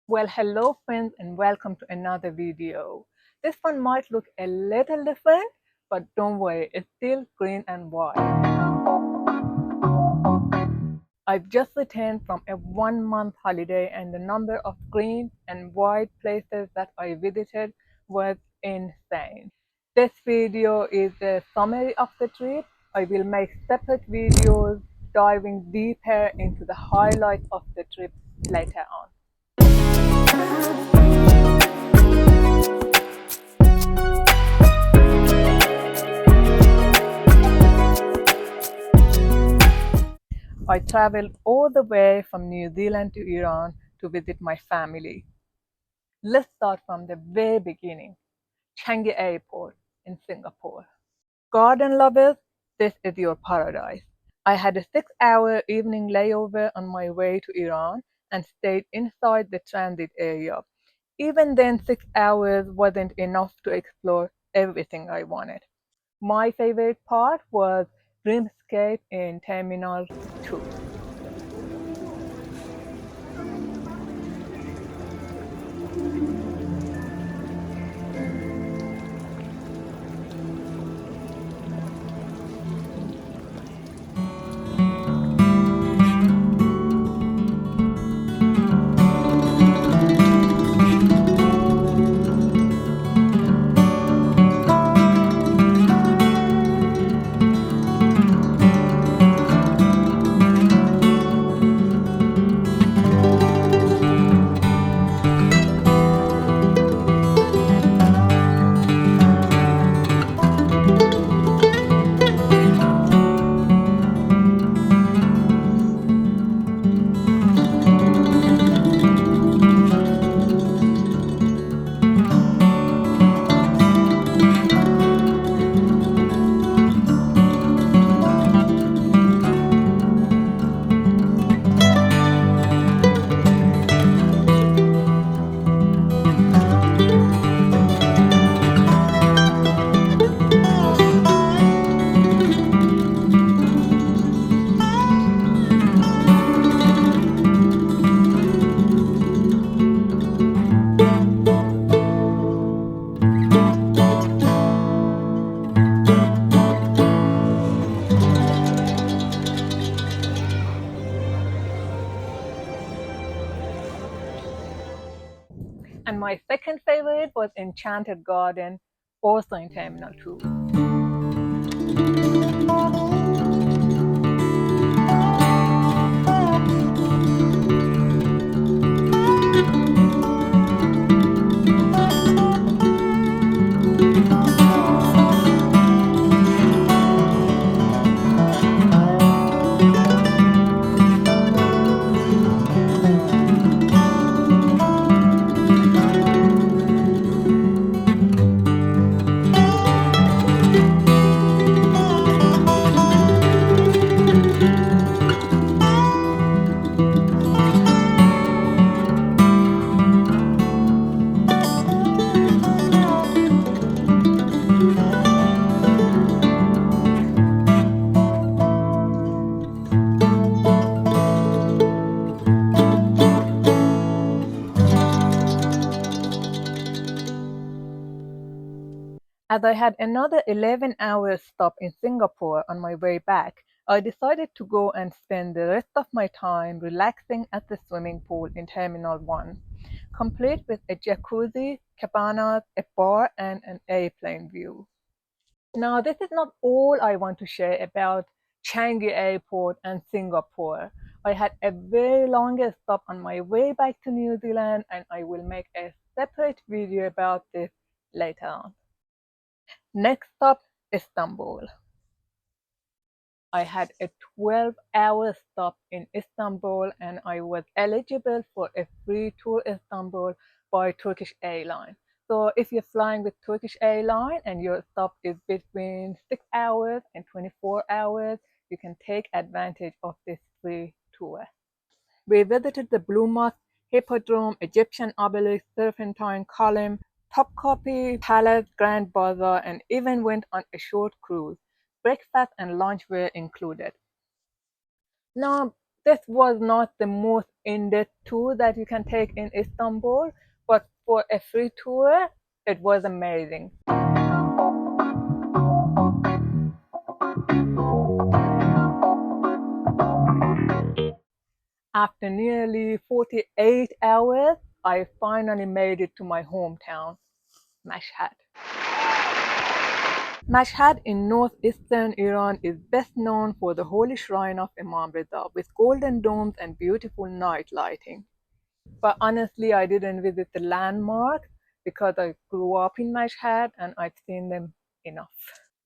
Well, hello friends and welcome to another video. This one might look a little different, but don't worry, it's still green and white. I've just returned from a 1-month holiday and the number of green and white places that I visited was insane. This video is a summary of the trip. I will make separate videos diving deeper into the highlights of the trip later on. I traveled all the way from New Zealand to Iran to visit my family. Let's start from the very beginning. Changi Airport in Singapore. Garden lovers, this is your paradise. I had a 6-hour evening layover on my way to Iran and stayed inside the transit area. Even then, 6 hours wasn't enough to explore everything I wanted. My favorite part was Dreamscape in Terminal 2. And my second favorite was Enchanted Garden, also in Terminal 2. As I had another 11-hour stop in Singapore on my way back, I decided to go and spend the rest of my time relaxing at the swimming pool in Terminal 1, complete with a jacuzzi, cabanas, a bar, and an airplane view. Now, this is not all I want to share about Changi Airport and Singapore. I had a very long stop on my way back to New Zealand, and I will make a separate video about this later on. Next stop, Istanbul. I had a 12-hour stop in Istanbul and I was eligible for a free tour Istanbul by Turkish Airlines. So if you're flying with Turkish Airlines and your stop is between 6 hours and 24 hours, you can take advantage of this free tour. We visited the Blue Mosque, Hippodrome, Egyptian obelisk, Serpentine column, Topkapi Palace, Grand Bazaar, and even went on a short cruise. Breakfast and lunch were included. Now, this was not the most in-depth tour that you can take in Istanbul, but for a free tour, it was amazing. After nearly 48 hours, I finally made it to my hometown, Mashhad. Mashhad in northeastern Iran is best known for the holy shrine of Imam Reza with golden domes and beautiful night lighting. But honestly, I didn't visit the landmarks because I grew up in Mashhad and I've seen them enough.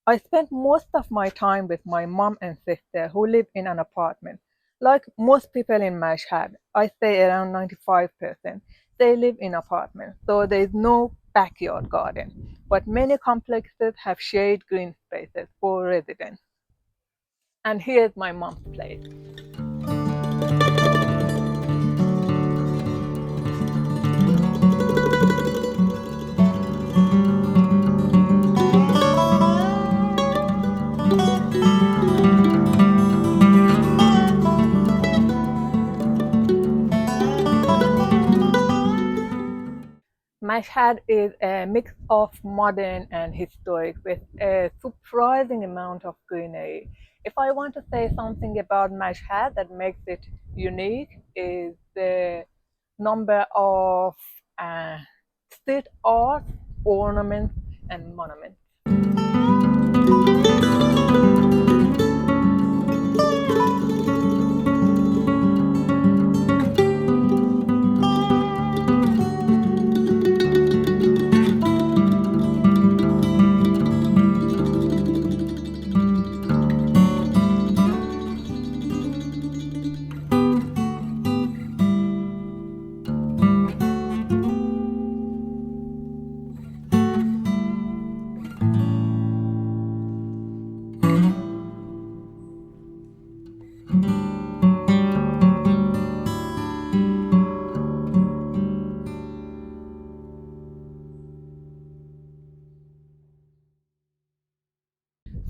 I spent most of my time with my mom and sister who live in an apartment. Like most people in Mashhad, I say around 95%, they live in apartments, so there is no backyard garden. But many complexes have shade green spaces for residents. And here's my mom's place. Mashhad is a mix of modern and historic with a surprising amount of greenery. If I want to say something about Mashhad that makes it unique is the number of uh, street art, ornaments, and monuments.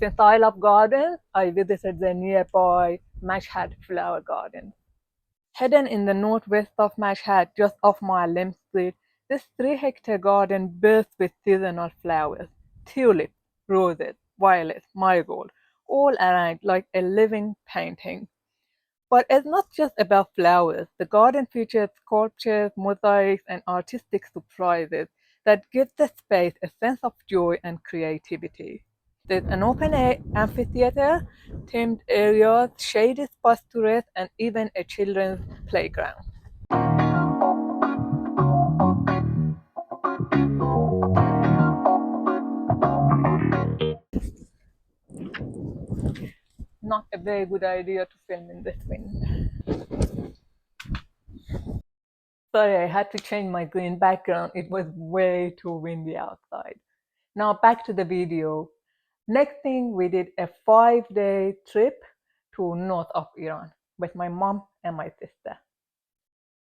Since I love gardens, I visited the nearby Mashhad Flower Garden. Hidden in the northwest of Mashhad, just off Muallim Street, this 3-hectare garden bursts with seasonal flowers, tulips, roses, violets, marigold, all arranged like a living painting. But it's not just about flowers. The garden features sculptures, mosaics, and artistic surprises that give the space a sense of joy and creativity. There's an open-air amphitheater, themed areas, shady spots to rest, and even a children's playground. Not a very good idea to film in this wind. Sorry, I had to change my green background. It was way too windy outside. Now back to the video. Next thing, we did a 5-day trip to north of Iran with my mom and my sister.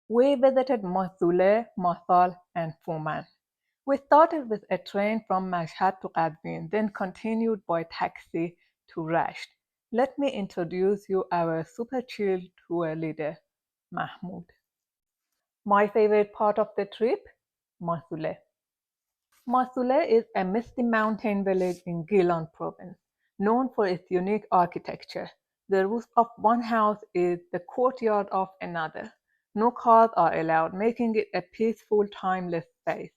We visited Mosul, Masal, and Fuman. We started with a train from Mashhad to Qazvin, then continued by taxi to Rasht. Let me introduce you our super chill tour leader, Mahmoud. My favorite part of the trip, Mosul. Masule is a misty mountain village in Gilan province, known for its unique architecture. The roof of one house is the courtyard of another. No cars are allowed, making it a peaceful, timeless space.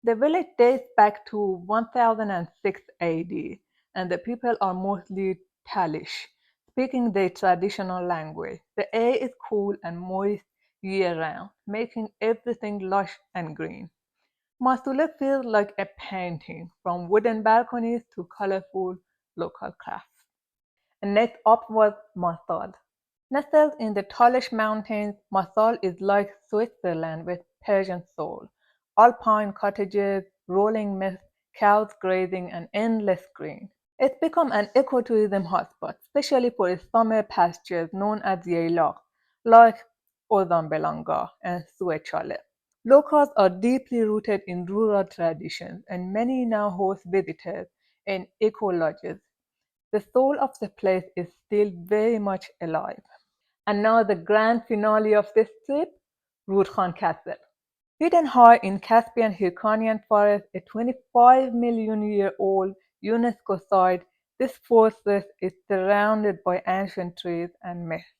The village dates back to 1006 AD, and the people are mostly Talish, speaking their traditional language. The air is cool and moist year round, making everything lush and green. Masule feels like a painting, from wooden balconies to colorful local crafts. And next up was Masal. Nestled in the Talish Mountains, Masal is like Switzerland with Persian soul. Alpine cottages, rolling mist, cows grazing, and endless green. It's become an ecotourism hotspot, especially for its summer pastures known as Yeylak, like Ozanbelanga and Suechale. Locals are deeply rooted in rural traditions, and many now host visitors in eco lodges. The soul of the place is still very much alive. And now the grand finale of this trip, Rudkhan Castle. Hidden high in Caspian Hyrcanian forest, a 25 million year old UNESCO site, this fortress is surrounded by ancient trees and mist.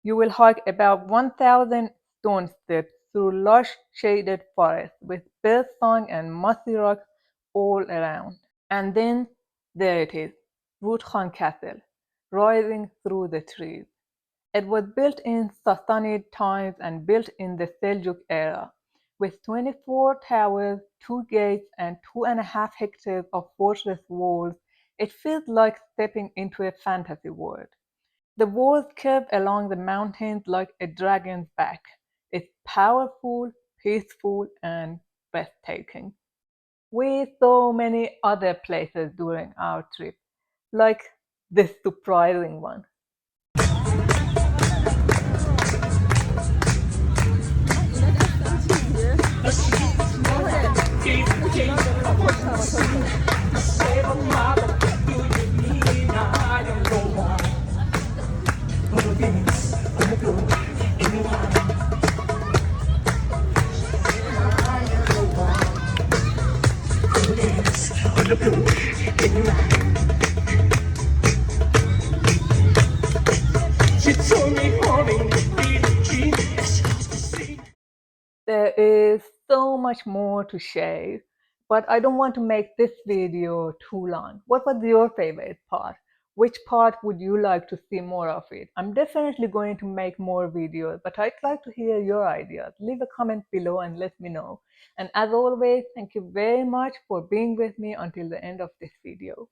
You will hike about 1,000 stone steps through lush shaded forest with birdsong and mossy rocks all around. And then there it is, Wood Khan Castle, rising through the trees. It was built in Sassanid times and built in the Seljuk era, with 24 towers, 2 gates, and 2.5 hectares of fortress walls. It feels like stepping into a fantasy world. The walls curve along the mountains like a dragon's back. It's powerful, peaceful, and breathtaking. We saw many other places during our trip, like this surprising one. There is so much more to share, but I don't want to make this video too long. What was your favorite part? Which part would you like to see more of it? I'm definitely going to make more videos, but I'd like to hear your ideas. Leave a comment below and let me know. And as always, thank you very much for being with me until the end of this video.